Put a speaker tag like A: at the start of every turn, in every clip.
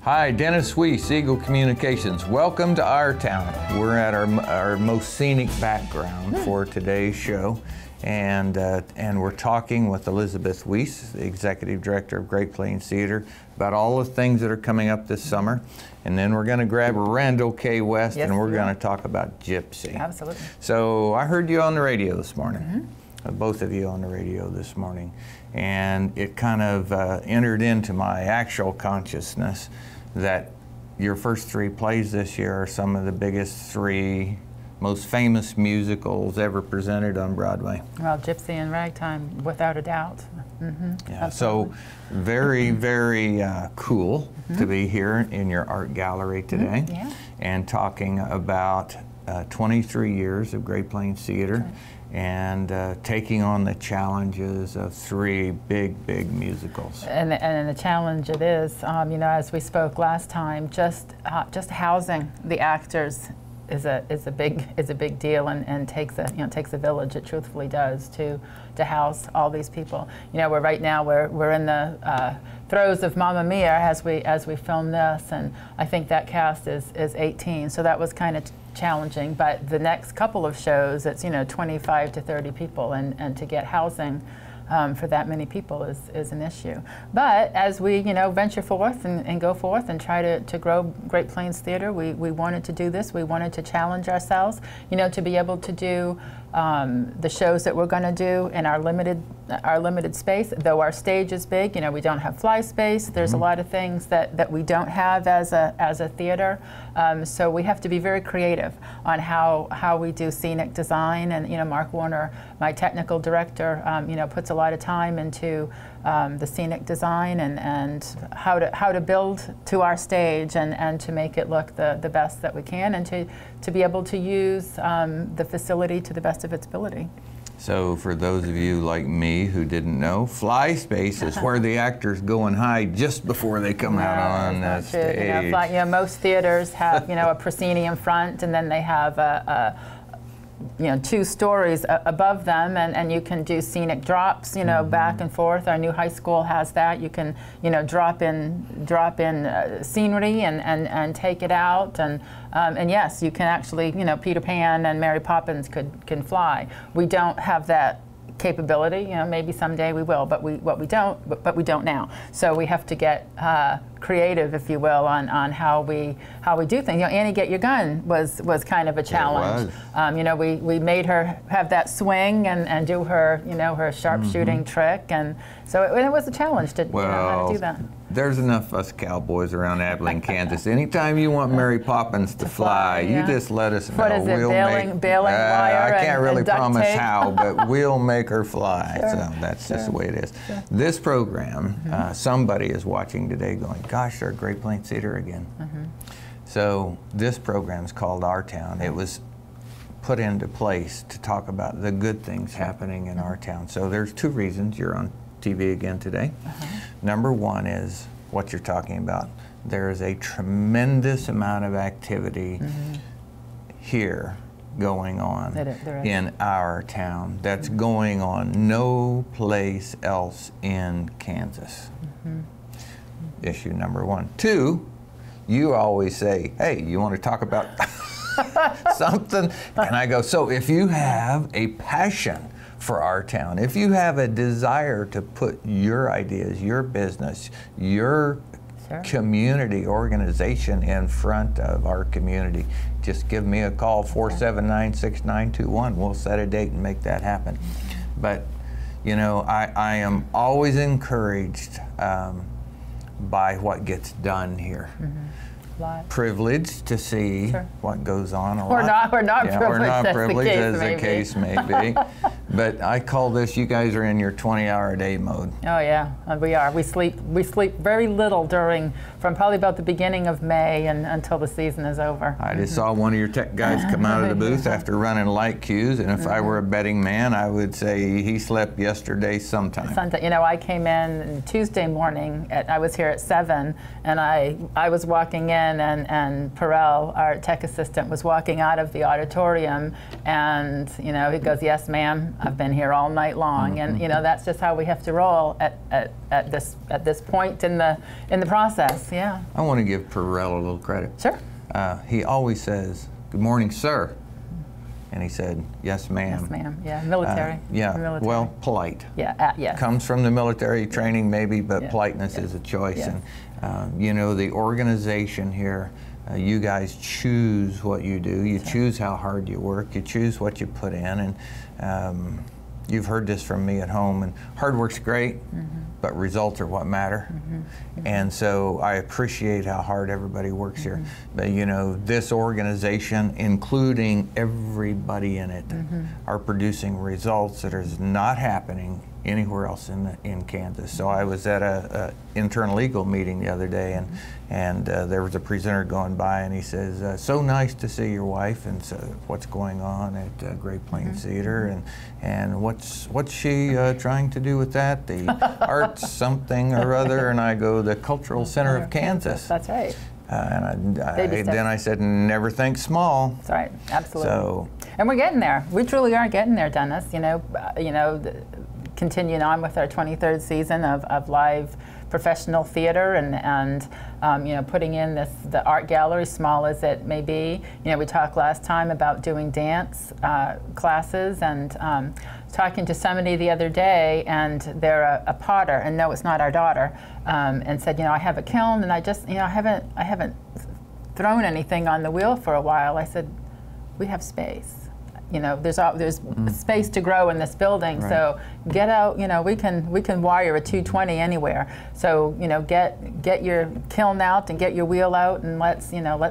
A: Hi, Dennis Weiss, Eagle Communications. Welcome to our town. We're at our most scenic background for today's show, and we're talking with Elizabeth Weiss, the Executive Director of Great Plains Theater, about all the things that are coming up this summer. And then we're going to grab Randall K. West, and we're going to talk about Gypsy.
B: Absolutely.
A: So I heard you on the radio this morning, both of you on the radio this morning, and it kind of entered into my actual consciousness that your first three plays this year are some of the biggest three most famous musicals ever presented on Broadway.
B: Well, Gypsy and Ragtime, without a doubt.
A: Yeah, so very, very cool to be here in your art gallery today and talking about 23 years of Great Plains Theater and taking on the challenges of three big musicals.
B: And the challenge it is, you know, as we spoke last time, just housing the actors is a big deal, and takes a village. It truthfully does to house all these people. You know, right now we're in the throes of Mamma Mia as we film this, and I think that cast is 18. So that was kind of challenging. But the next couple of shows, it's 25 to 30 people, and to get housing for that many people is an issue. But as we venture forth and go forth and try to grow Great Plains Theater, we wanted to do this. We wanted to challenge ourselves, to be able to do the shows that we're going to do in our limited space. Though our stage is big, we don't have fly space. There's a lot of things that we don't have as a theater. So we have to be very creative on how we do scenic design. And Mark Warner, my technical director, puts a lot of time into the scenic design and how to build to our stage and to make it look the best that we can, and to be able to use the facility to the best of its ability.
A: So for those of you like me who didn't know, fly space is where the actors go and hide just before they come out on the stage.
B: Most theaters have a proscenium front, and then they have 2 stories above them, and you can do scenic drops, back and forth. Our new high school has that. You can, drop in scenery and take it out, and yes, you can actually, Peter Pan and Mary Poppins can fly. We don't have that capability. Maybe someday we will, but we don't now. So we have to get creative, if you will, on how we do things. Annie Get Your Gun was kind of a challenge. We made her have that swing and do her her sharpshooting trick, and so it was a challenge to how to do that.
A: There's enough of us cowboys around Abilene, Kansas. Anytime you want Mary Poppins to fly, you just let us know.
B: What is it, baling wire?
A: I can't really promise
B: tape.
A: how, but we'll make her fly. So that's just the way it is. This program, somebody is watching today going, gosh, they're at Great Plains Theater again. So this program is called Our Town. It was put into place to talk about the good things happening in our town. So there's 2 reasons you're on TV again today. Number one is what you're talking about. There is a tremendous amount of activity here going on in our town that's going on no place else in Kansas. Issue number 1. 2, you always say, hey, you want to talk about something? And I go, so if you have a passion for our town, if you have a desire to put your ideas, your business, your community organization in front of our community, just give me a call, 479-6921. We'll set a date and make that happen. But I am always encouraged by what gets done here. Privileged to see what goes on.
B: We're not privileged,
A: as the case may be. But I call this, you guys are in your 20-hour-a-day mode.
B: Oh yeah, we are. We sleep very little from probably about the beginning of May and until the season is over.
A: I just saw one of your tech guys come out of the booth after running light cues, and if I were a betting man, I would say he slept yesterday sometime.
B: I came in Tuesday morning. I was here at 7, and I was walking in, and Perel, our tech assistant, was walking out of the auditorium, and he goes, "Yes, ma'am, I've been here all night long, and you know that's just how we have to roll at this point in the process. Yeah.
A: I want to give Perrell a little credit.
B: Sure.
A: He always says, "Good morning, sir," and he said, "Yes, ma'am."
B: Yes, ma'am. Yeah, military.
A: Yeah.
B: Military.
A: Well, polite.
B: Yeah. Yes.
A: Comes from the military training, maybe, but politeness is a choice.
B: Yes.
A: And you know, the organization here. You guys choose what you do. You choose how hard you work. You choose what you put in, and you've heard this from me at home. And hard work's great, but results are what matter. And so I appreciate how hard everybody works here. But you know, this organization, including everybody in it, are producing results that are not happening anywhere else in Kansas. So I was at a internal legal meeting the other day, and there was a presenter going by, and he says, "So nice to see your wife, and so what's going on at Great Plains Theater, and what's she trying to do with that? The arts something or other?" And I go, "The Cultural Center of Kansas."
B: That's right.
A: And then I said, "Never think small."
B: That's right. Absolutely.
A: So,
B: and we're getting there. We truly are getting there, Dennis. You know. Continuing on with our 23rd season of live professional theater, and you know, putting in the art gallery, small as it may be. You know, we talked last time about doing dance classes, and talking to somebody the other day, and they're a potter, and no, it's not our daughter, and said, you know, I have a kiln, and I just, you know, I haven't thrown anything on the wheel for a while. I said, we have space. You know, there's space to grow in this building, right. So get out. You know, we can wire a 220 anywhere. So you know, get your kiln out and get your wheel out, and let's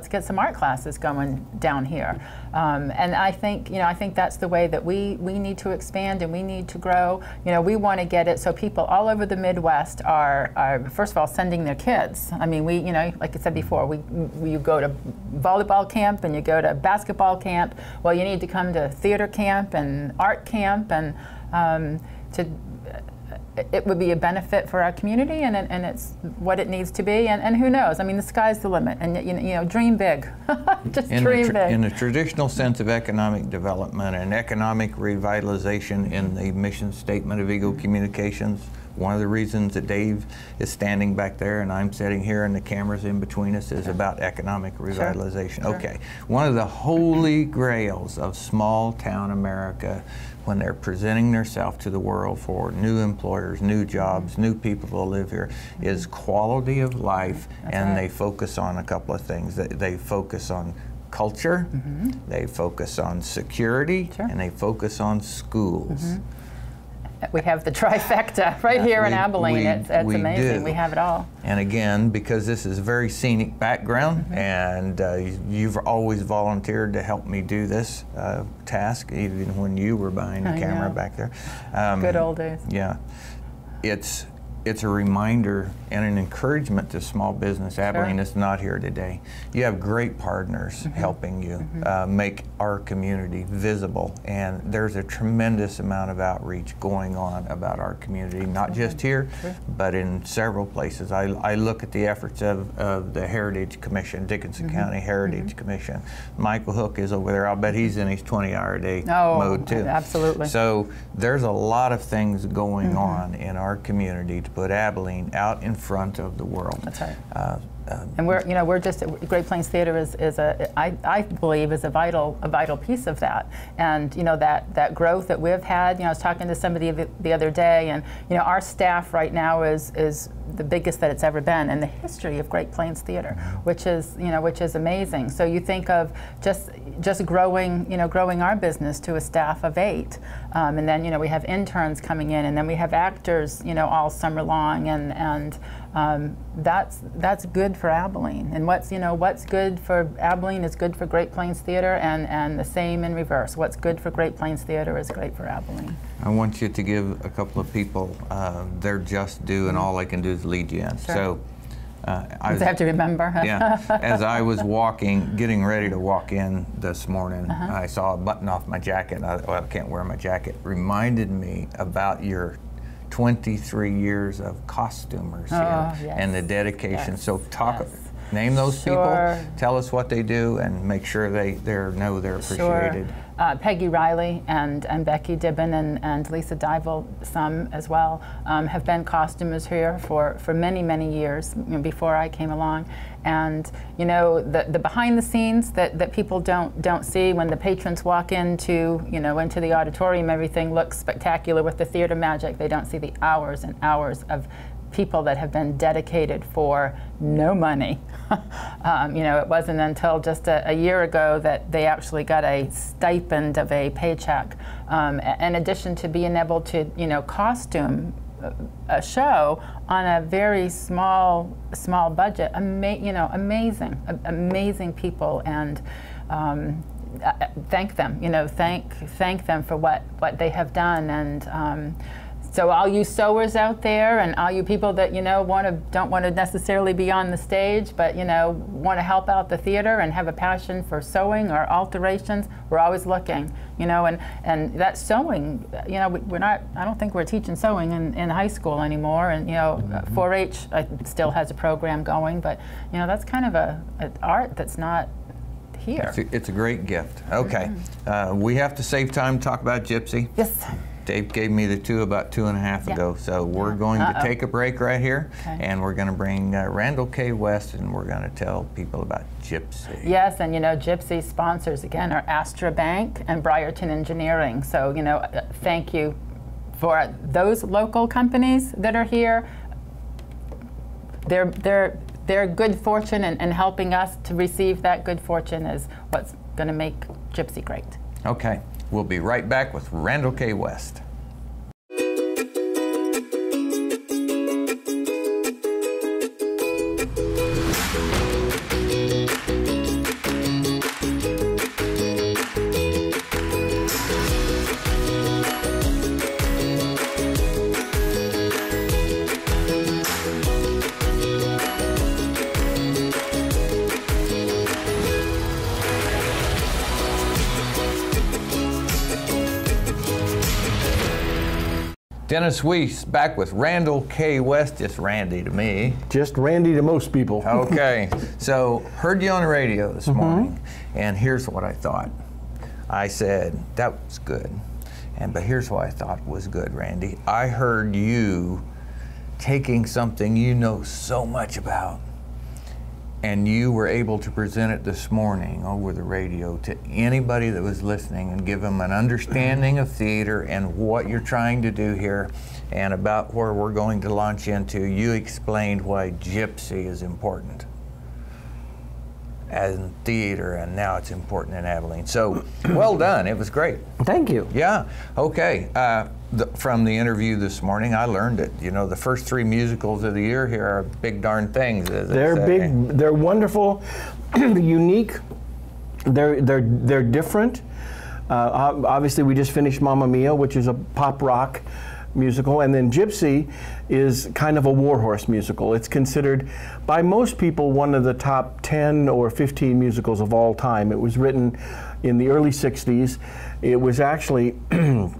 B: get some art classes going down here. And I think that's the way that we need to expand and we need to grow. You know, we want to get it so people all over the Midwest are first of all sending their kids. I mean, we, you know, like I said before, you go to volleyball camp and you go to basketball camp. Well, you need to come to theater camp and art camp, and it would be a benefit for our community, and it's what it needs to be, and who knows? I mean, the sky's the limit, and you know, dream big. Just dream big.
A: In the traditional sense of economic development and economic revitalization in the mission statement of Eagle Communications, one of the reasons that Dave is standing back there and I'm sitting here and the camera's in between us is about economic revitalization. Sure. Okay, one of the holy grails of small town America, when they're presenting themselves to the world for new employers, new jobs, new people to live here, is quality of life. That's and right. They focus on a couple of things. They focus on culture, they focus on security, sure. And they focus on schools.
B: We have the trifecta right here in Abilene. It's amazing. We have it all.
A: And again, because this is a very scenic background, and you've always volunteered to help me do this task, even when you were behind the camera back there.
B: Good old days.
A: Yeah. It's a reminder and an encouragement to small business. Abilene is not here today. You have great partners helping you make our community visible, and there's a tremendous amount of outreach going on about our community, not just here, but in several places. I look at the efforts of the Heritage Commission, Dickinson County Heritage Commission. Michael Hook is over there. I'll bet he's in his 20-hour-a-day mode too.
B: Absolutely.
A: So there's a lot of things going on in our community to put Abilene out in front of the world.
B: That's right. And we're just Great Plains Theater is I believe is a vital piece of that, and you know that growth that we've had. You know, I was talking to somebody the other day, and you know, our staff right now is the biggest that it's ever been in the history of Great Plains Theater, which is amazing. So you think of just growing our business to a staff of 8, and then you know, we have interns coming in, and then we have actors, you know, all summer long, and that's good for Abilene. And what's good for Abilene is good for Great Plains Theater, and the same in reverse. What's good for Great Plains Theater is great for Abilene.
A: I want you to give a couple of people their just due, and all I can do is lead you in.
B: Sure.
A: So
B: I have to remember.
A: Yeah. As I was getting ready to walk in this morning, I saw a button off my jacket. And I can't wear my jacket. Reminded me about your 23 years of costumers here,
B: yes.
A: And the dedication.
B: Yes.
A: So name those people, tell us what they do, and make sure they know they're appreciated.
B: Sure. Peggy Riley and Becky Dibben and Lisa Dival, some as well, have been costumers here for many, many years, before I came along. And the behind the scenes that people don't see when the patrons walk into into the auditorium, everything looks spectacular with the theater magic. They don't see the hours and hours of people that have been dedicated for no money. It wasn't until just a year ago that they actually got a stipend of a paycheck, in addition to being able to costume a show on a very small budget. Amazing people, and thank them. Thank them for what they have done. And so all you sewers out there, and all you people that don't want to necessarily be on the stage, but want to help out the theater and have a passion for sewing or alterations, we're always looking. And that sewing, we're not. I don't think we're teaching sewing in high school anymore. And 4-H still has a program going, but that's kind of an art that's not here.
A: It's a great gift. Okay, we have to save time to talk about Gypsy.
B: Yes.
A: Dave gave me the two about 2.5 ago, so we're going to take a break right here, and we're going to bring Randall K. West, and we're going to tell people about Gypsy.
B: Yes, and Gypsy sponsors again are Astra Bank and Briarton Engineering. So thank you for those local companies that are here. Their good fortune and helping us to receive that good fortune is what's going to make Gypsy great.
A: Okay. We'll be right back with Randall K. West. Dennis Weiss back with Randall K. West, just Randy to me.
C: Just Randy to most people.
A: Okay, so heard you on the radio this morning, and here's what I thought. I said, that was good, but here's what I thought was good, Randy. I heard you taking something you know so much about, and you were able to present it this morning over the radio to anybody that was listening and give them an understanding of theater and what you're trying to do here and about where we're going to launch into. You explained why Gypsy is important as in theater, and now it's important in Abilene. So, well done. It was great.
C: Thank you.
A: Yeah. Okay. From the interview this morning, I learned it. The first 3 musicals of the year here are big darn things.
C: They're big. They're wonderful, unique. They're different. Obviously, we just finished Mamma Mia, which is a pop rock musical, and then Gypsy is kind of a warhorse musical. It's considered by most people one of the top 10 or 15 musicals of all time. It was written in the early 60s. It was actually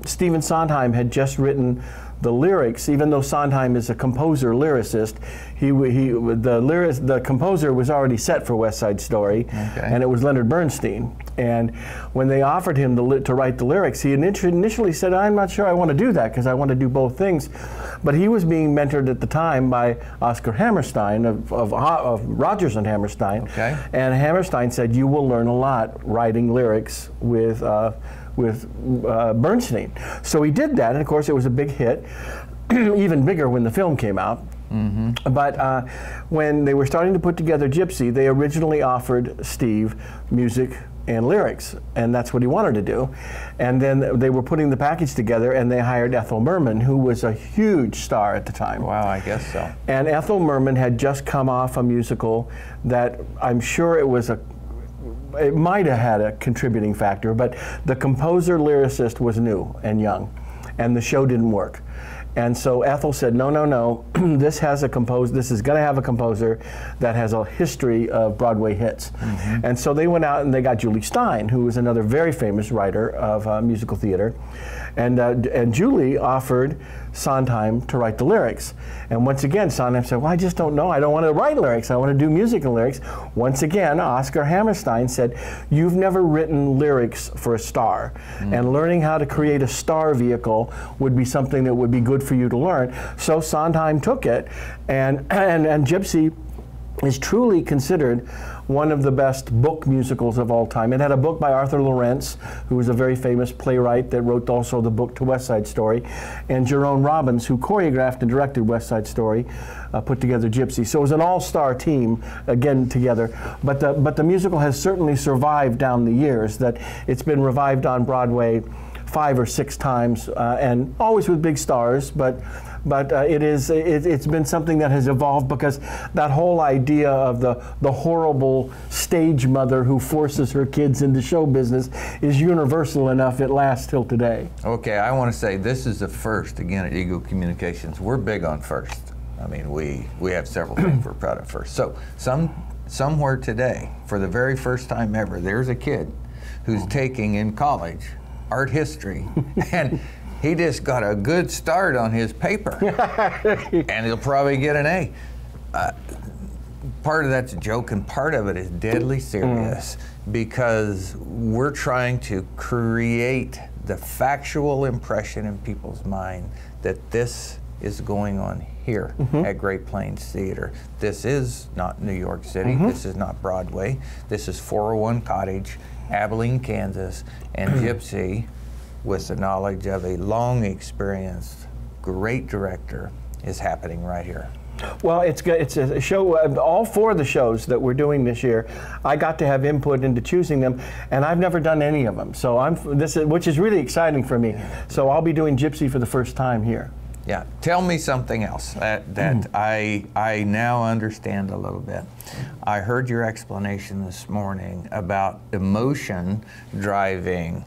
C: Stephen Sondheim had just written the lyrics. Even though Sondheim is a composer lyricist, the composer was already set for West Side Story, and it was Leonard Bernstein. And when they offered him to write the lyrics, he initially said, "I'm not sure I want to do that because I want to do both things." But he was being mentored at the time by Oscar Hammerstein of Rodgers and Hammerstein, and Hammerstein said, "You will learn a lot writing lyrics with Bernstein." So he did that, and of course it was a big hit, even bigger when the film came out. But when they were starting to put together Gypsy, they originally offered Steve music and lyrics, and that's what he wanted to do. And then they were putting the package together, and they hired Ethel Merman, who was a huge star at the time.
A: Wow, I guess so.
C: And Ethel Merman had just come off a musical that I'm sure it might have had a contributing factor, but the composer-lyricist was new and young, and the show didn't work. And so Ethel said, no, this is going to have a composer that has a history of Broadway hits. And so they went out and they got Julie Stein, who was another very famous writer of musical theater. And Julie offered Sondheim to write the lyrics. And once again, Sondheim said, well, I just don't know. I don't want to write lyrics. I want to do music and lyrics. Once again, Oscar Hammerstein said, you've never written lyrics for a star. And learning how to create a star vehicle would be something that would be good for you to learn. So Sondheim took it, and Gypsy is truly considered one of the best book musicals of all time. It had a book by Arthur Lawrence, who was a very famous playwright that wrote also the book to West Side Story, and Jerome Robbins, who choreographed and directed West Side Story, put together Gypsy. So it was an all-star team, again, together. But the musical has certainly survived down the years, that it's been revived on Broadway 5 or 6 times, and always with big stars, but it's been something that has evolved, because that whole idea of the horrible stage mother who forces her kids into show business is universal enough. It lasts till today.
A: Okay, I want to say this is the first, again, at Eagle Communications. We're big on first. I mean, we have several things we're proud of first. So somewhere today, for the very first time ever, there's a kid who's taking in college art history, and he just got a good start on his paper, and he'll probably get an A. Part of that's a joke, and part of it is deadly serious, because we're trying to create the factual impression in people's mind that this is going on here at Great Plains Theater. This is not New York City. This is not Broadway. This is 401 Cottage, Abilene, Kansas, and Gypsy, with the knowledge of a long experienced, great director, is happening right here.
C: Well, it's a show. All 4 of the shows that we're doing this year, I got to have input into choosing them, and I've never done any of them. So which is really exciting for me. So I'll be doing Gypsy for the first time here.
A: Yeah, tell me something else that I now understand a little bit. I heard your explanation this morning about emotion driving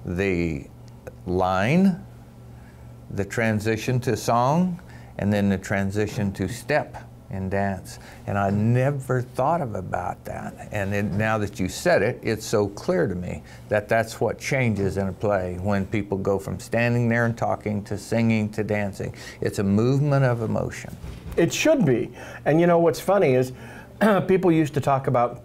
A: the line, the transition to song, and then the transition to step in dance. And I never thought about that. And now that you said it, it's so clear to me that that's what changes in a play when people go from standing there and talking to singing to dancing. It's a movement of emotion.
C: It should be. And you know what's funny is people used to talk about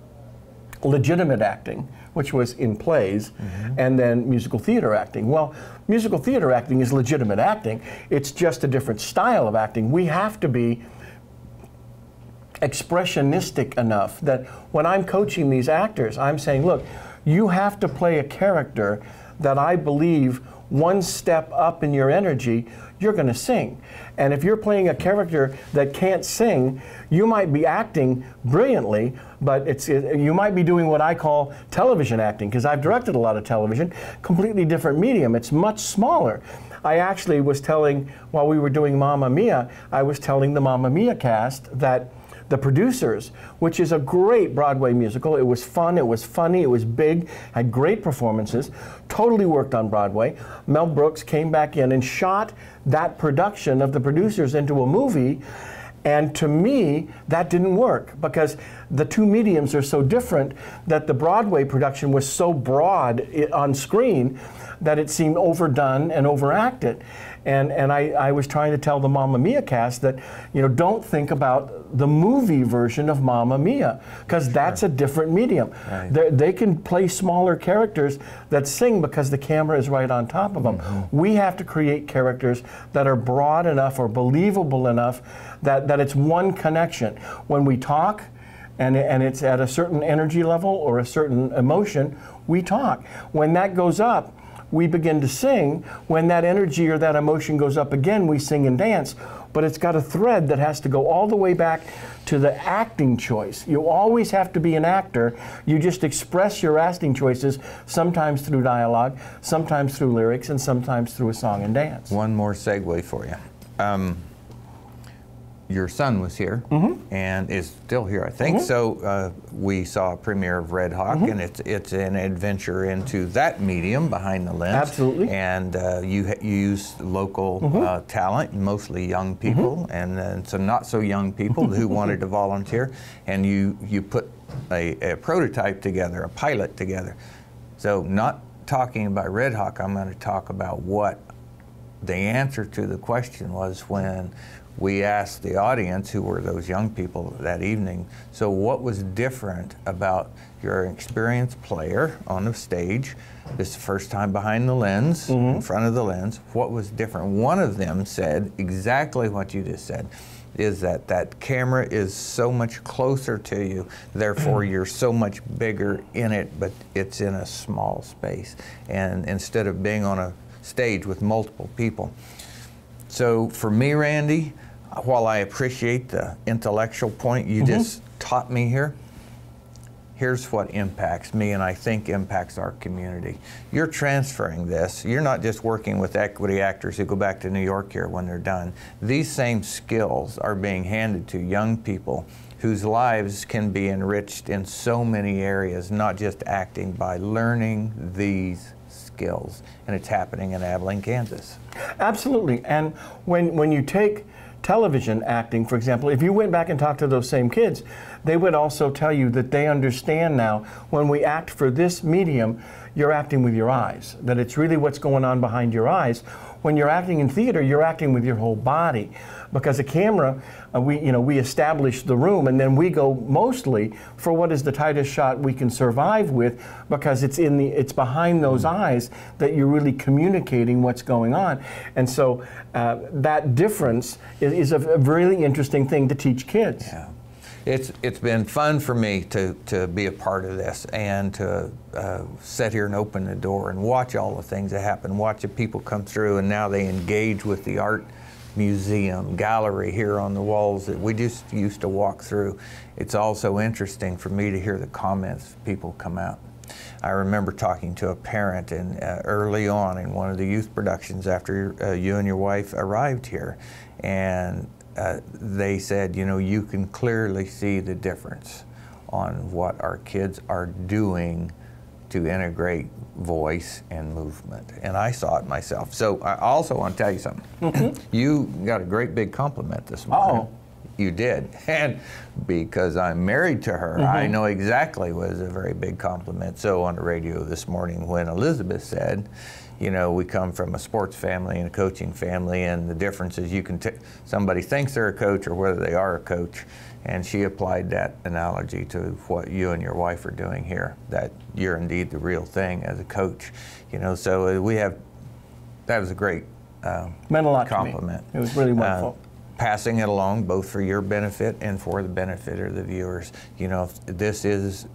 C: legitimate acting, which was in plays, and then musical theater acting. Well, musical theater acting is legitimate acting. It's just a different style of acting. We have to be expressionistic enough that when I'm coaching these actors, I'm saying, look, you have to play a character that I believe one step up in your energy, you're going to sing. And if you're playing a character that can't sing, you might be acting brilliantly, but you might be doing what I call television acting, because I've directed a lot of television, completely different medium. It's much smaller. I actually was telling, while we were doing Mamma Mia, I was telling the Mamma Mia cast that The Producers, which is a great Broadway musical. It was fun, it was funny, it was big, had great performances, totally worked on Broadway. Mel Brooks came back in and shot that production of The Producers into a movie, and to me, that didn't work, because the 2 mediums are so different that the Broadway production was so broad on screen that it seemed overdone and overacted. And I was trying to tell the Mamma Mia cast that, you know, don't think about the movie version of Mamma Mia, because that's a different medium. Right. They can play smaller characters that sing because the camera is right on top of them. We have to create characters that are broad enough or believable enough that it's one connection. When we talk, and it's at a certain energy level or a certain emotion, we talk. When that goes up, we begin to sing. When that energy or that emotion goes up again, we sing and dance. But it's got a thread that has to go all the way back to the acting choice. You always have to be an actor. You just express your acting choices, sometimes through dialogue, sometimes through lyrics, and sometimes through a song and dance.
A: One more segue for you. Your son was here and is still here, I think. So we saw a premiere of Red Hawk, and it's an adventure into that medium behind the lens.
C: Absolutely.
A: And you use local talent, mostly young people, and some not so young people who wanted to volunteer, and you put a prototype together, a pilot together. So not talking about Red Hawk, I'm going to talk about what the answer to the question was when we asked the audience, who were those young people that evening, so what was different about your experienced player on the stage? This is the first time behind the lens, in front of the lens. What was different? One of them said exactly what you just said, is that that camera is so much closer to you, therefore you're so much bigger in it, but it's in a small space. And instead of being on a stage with multiple people. So for me, Randy, while I appreciate the intellectual point you just taught me here, here's what impacts me and I think impacts our community. You're transferring this. You're not just working with equity actors who go back to New York here when they're done. These same skills are being handed to young people whose lives can be enriched in so many areas, not just acting, by learning these skills. And it's happening in Abilene, Kansas.
C: Absolutely. And when you take television acting, for example, if you went back and talked to those same kids, they would also tell you that they understand now when we act for this medium, you're acting with your eyes, that it's really what's going on behind your eyes. When you're acting in theater, you're acting with your whole body, because a camera, we establish the room, and then we go mostly for what is the tightest shot we can survive with, because it's behind those eyes that you're really communicating what's going on. And so that difference is a really interesting thing to teach kids.
A: Yeah. It's been fun for me to be a part of this and to sit here and open the door and watch all the things that happen, watch the people come through, and now they engage with the art museum, gallery here on the walls that we just used to walk through. It's also interesting for me to hear the comments people come out. I remember talking to a parent early on in one of the youth productions after you and your wife arrived here, and they said, you know, you can clearly see the difference on what our kids are doing to integrate voice and movement. And I saw it myself. So I also want to tell you something. You got a great big compliment this morning. You did. And because I'm married to her, I know exactly what is a very big compliment. So on the radio this morning when Elizabeth said, you know, we come from a sports family and a coaching family, and the difference is somebody thinks they're a coach or whether they are a coach. And she applied that analogy to what you and your wife are doing here, that you're indeed the real thing as a coach. You know, so that was a great
C: meant a lot
A: compliment.
C: To me. It was really wonderful.
A: Passing it along both for your benefit and for the benefit of the viewers. You know, if this is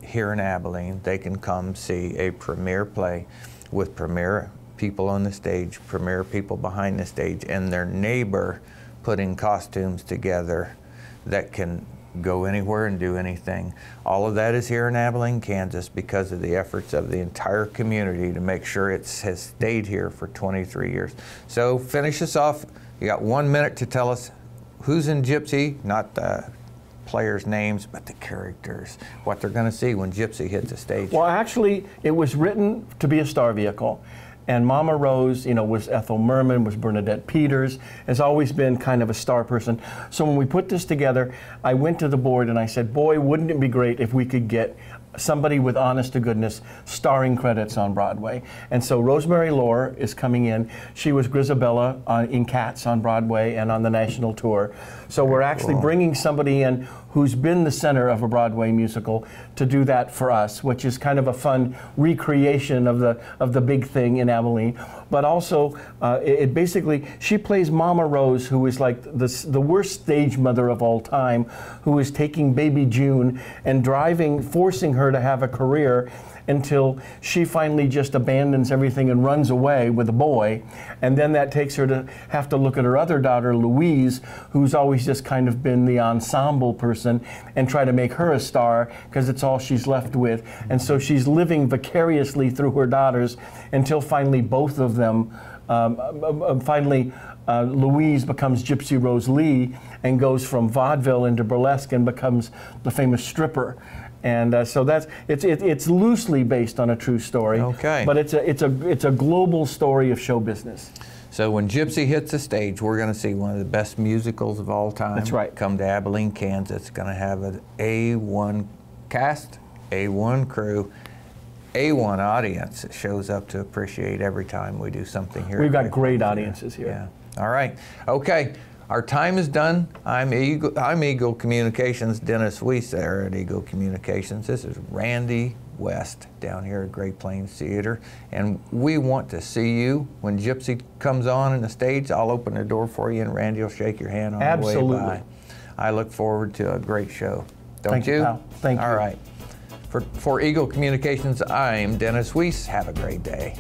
A: here in Abilene, they can come see a premiere play with premier people on the stage, premier people behind the stage, and their neighbor putting costumes together that can go anywhere and do anything. All of that is here in Abilene, Kansas, because of the efforts of the entire community to make sure it has stayed here for 23 years. So finish us off. You got 1 minute to tell us who's in Gypsy, not the players' names, but the characters, what they're going to see when Gypsy hits the stage.
C: Well, actually, it was written to be a star vehicle. And Mama Rose, you know, was Ethel Merman, was Bernadette Peters, has always been kind of a star person. So when we put this together, I went to the board and I said, boy, wouldn't it be great if we could get somebody with honest to goodness starring credits on Broadway. And so Rosemary Lohr is coming in. She was Grisabella in Cats on Broadway and on the national tour. So we're actually bringing somebody in who's been the center of a Broadway musical to do that for us, which is kind of a fun recreation of the big thing in Abilene. But also, it basically, she plays Mama Rose, who is like the worst stage mother of all time, who is taking baby June and forcing her to have a career until she finally just abandons everything and runs away with a boy. And then that takes her to have to look at her other daughter, Louise, who's always just kind of been the ensemble person, and try to make her a star because it's all she's left with. And so she's living vicariously through her daughters until finally both of them, Louise becomes Gypsy Rose Lee and goes from vaudeville into burlesque and becomes the famous stripper. And so it's loosely based on a true story.
A: Okay.
C: But it's a global story of show business.
A: So when Gypsy hits the stage, we're going to see one of the best musicals of all time.
C: That's right.
A: Come to Abilene, Kansas. It's going to have an A1 cast, A1 crew, A1 audience that shows up to appreciate every time we do something here.
C: We've got great audiences here.
A: Yeah. All right. Okay. Our time is done. I'm Eagle Communications, Dennis Weiss there at Eagle Communications. This is Randy West down here at Great Plains Theater. And we want to see you. When Gypsy comes on the stage, I'll open the door for you and Randy will shake your hand on the way by. I look forward to a great show. Don't you?
C: Pal. Thank you.
A: All right. For Eagle Communications, I'm Dennis Weiss. Have a great day.